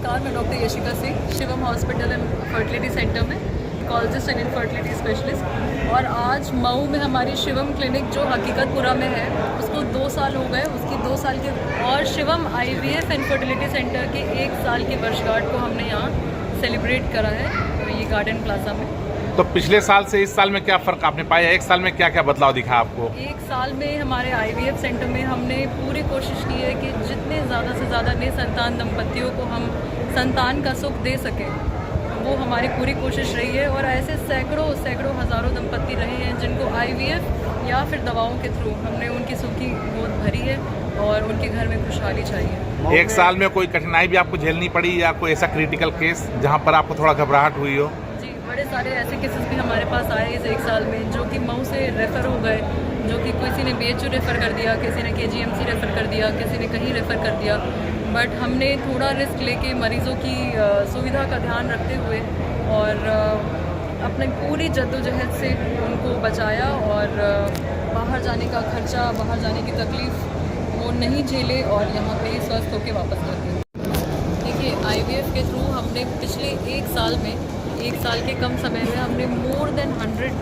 नमस्कार, मैं doctor Yashika Singh, Shivam hospital and fertility centre में जिनकोलॉजिस्ट एंड इनफर्टिलिटी स्पेशलिस्ट। और आज मऊ में हमारी शिवम क्लिनिक जो हकीकतपुरा में है उसको 2 साल हो गए, उसकी 2 साल के, और Shivam IVF and fertility centre के 1 साल की वर्षगांठ को हमने यहाँ सेलिब्रेट करा है, तो ये गार्डन प्लाजा में। तो पिछले साल से इस साल में क्या फ़र्क आपने पाया? 1 साल में क्या क्या बदलाव दिखा आपको? 1 साल में हमारे IVF सेंटर में हमने पूरी कोशिश की है कि जितने ज़्यादा से ज़्यादा निसंतान दंपतियों को हम संतान का सुख दे सकें, वो हमारी पूरी कोशिश रही है। और ऐसे सैकड़ों हज़ारों दंपति रहे हैं जिनको IVF या फिर दवाओं के थ्रू हमने उनकी सुख की गोद भरी है और उनके घर में खुशहाली चाहिए। 1 साल में कोई कठिनाई भी आपको झेलनी पड़ी या कोई ऐसा क्रिटिकल केस जहाँ पर आपको थोड़ा घबराहट हुई हो? बड़े सारे ऐसे केसेस भी हमारे पास आए इस 1 साल में, जो कि मऊ से रेफ़र हो गए, जो कि किसी ने BHU रेफ़र कर दिया, किसी ने KGMC रेफ़र कर दिया, किसी ने कहीं रेफ़र कर दिया। बट हमने थोड़ा रिस्क लेके मरीज़ों की सुविधा का ध्यान रखते हुए और अपनी पूरी जद्दोजहद से उनको बचाया और बाहर जाने का खर्चा, बाहर जाने की तकलीफ़ वो नहीं झेले और यहाँ पे स्वस्थ होकर वापस कर गए। देखिए, IVF के थ्रू हमने पिछले 1 साल में, 1 साल के कम समय में हमने मोर देन 100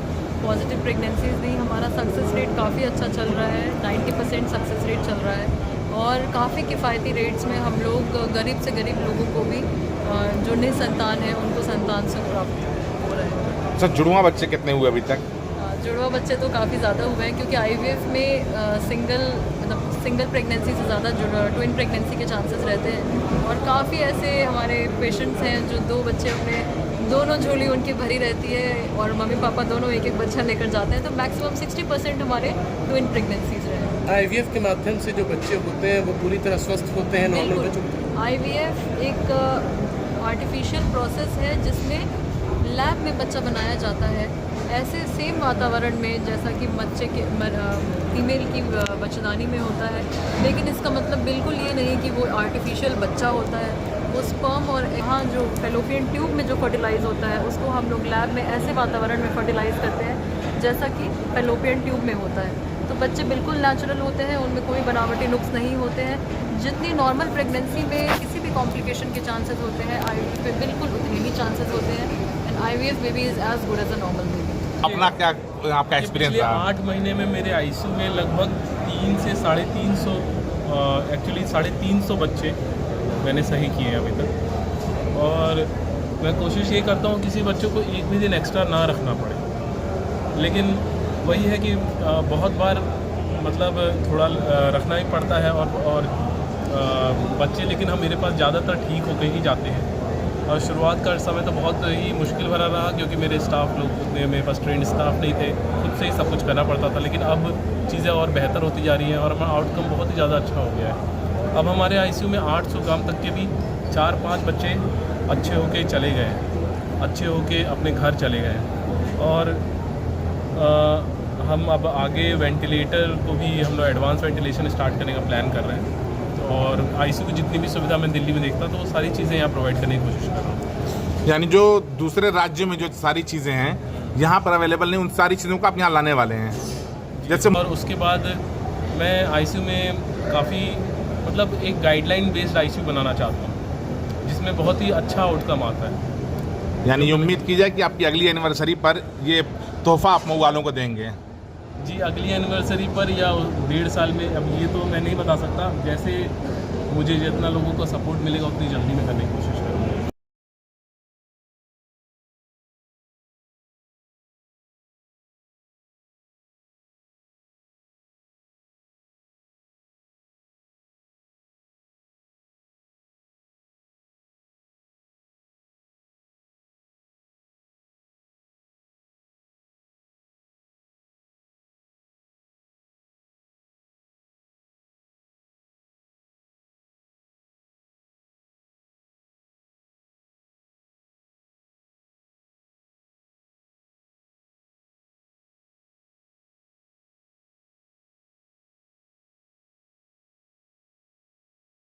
पॉजिटिव प्रेगनेंसीज दी। हमारा सक्सेस रेट काफ़ी अच्छा चल रहा है, 90% सक्सेस रेट चल रहा है और काफ़ी किफ़ायती रेट्स में हम लोग गरीब से गरीब लोगों को भी जो निसंतान है उनको संतान से प्राप्त हो रहे हैं। सर, जुड़वा बच्चे कितने हुए अभी तक? जुड़वा बच्चे तो काफ़ी ज़्यादा हुए हैं, क्योंकि IVF में सिंगल प्रेगनेंसी से ज़्यादा ट्विन प्रेगनेंसी के चांसेस रहते हैं। और काफ़ी ऐसे हमारे पेशेंट्स हैं जो 2 बच्चे अपने, दोनों झोली उनकी भरी रहती है और मम्मी पापा दोनों एक एक बच्चा लेकर जाते हैं, तो मैक्सिमम 60% हमारे ट्विन प्रेगनेंसीज रहे हैं। IVF के माध्यम से जो बच्चे होते हैं वो पूरी तरह स्वस्थ होते हैं नॉर्मल बच्चों? IVF एक आर्टिफिशियल प्रोसेस है जिसमें लैब में बच्चा बनाया जाता है, ऐसे सेम वातावरण में जैसा कि बच्चे के फीमेल की बच्चेदानी में होता है। लेकिन इसका मतलब बिल्कुल ये नहीं कि वो आर्टिफिशियल बच्चा होता है। वो स्पर्म और यहाँ जो फेलोपियन ट्यूब में जो फर्टिलाइज होता है उसको हम लोग लैब में ऐसे वातावरण में फर्टिलाइज करते हैं जैसा कि फेलोपियन ट्यूब में होता है। तो बच्चे बिल्कुल नेचुरल होते हैं, उनमें कोई बनावटी नुक्स नहीं होते हैं। जितनी नॉर्मल प्रेगनेंसी में किसी भी कॉम्प्लिकेशन के चांसेस होते हैं, IVF में बिल्कुल उतने ही चांसेस होते हैं। And IVF baby is as good as a normal baby. अपना क्या आपका एक्सपीरियंस रहा? 8 महीने में मेरे ICU में लगभग 3 से 350, एक्चुअली 350 बच्चे मैंने सही किए हैं अभी तक। और मैं कोशिश ये करता हूँ किसी बच्चों को एक भी दिन एक्स्ट्रा ना रखना पड़े। लेकिन वही है कि बहुत बार मतलब थोड़ा रखना ही पड़ता है और बच्चे, लेकिन हम मेरे पास ज़्यादातर ठीक होकर ही जाते हैं। और शुरुआत का समय तो बहुत ही मुश्किल भरा रहा, क्योंकि मेरे स्टाफ लोग उतने, मेरे पास ट्रेंड स्टाफ नहीं थे, खुद से ही सब कुछ करना पड़ता था। लेकिन अब चीज़ें और बेहतर होती जा रही हैं और हमारा आउटकम बहुत ही ज़्यादा अच्छा हो गया है। अब हमारे ICU में 800 ग्राम तक के भी 4-5 बच्चे अच्छे होके चले गए, अच्छे होके अपने घर चले गए। और हम अब आगे वेंटिलेटर को भी हम लोग एडवांस वेंटिलेशन स्टार्ट करने का प्लान कर रहे हैं। और ICU की जितनी भी सुविधा मैं दिल्ली में देखता तो वो सारी चीज़ें यहाँ प्रोवाइड करने की कोशिश कर रहा हूँ। यानी जो दूसरे राज्यों में जो सारी चीज़ें हैं यहाँ पर अवेलेबल नहीं, उन सारी चीज़ों को आप यहाँ लाने वाले हैं जैसे। और उसके बाद मैं ICU में काफ़ी मतलब एक गाइडलाइन बेस्ड ICU बनाना चाहता हूँ जिसमें बहुत ही अच्छा आउटकम आता है। यानी ये उम्मीद की जाए कि आपकी अगली एनिवर्सरी पर ये तोहफा आप मऊ वालों को देंगे? जी, अगली एनिवर्सरी पर या 1.5 साल में, अब ये तो मैं नहीं बता सकता। जैसे मुझे जितना लोगों को सपोर्ट मिलेगा उतनी जल्दी मैं करने की कोशिश करूँगा।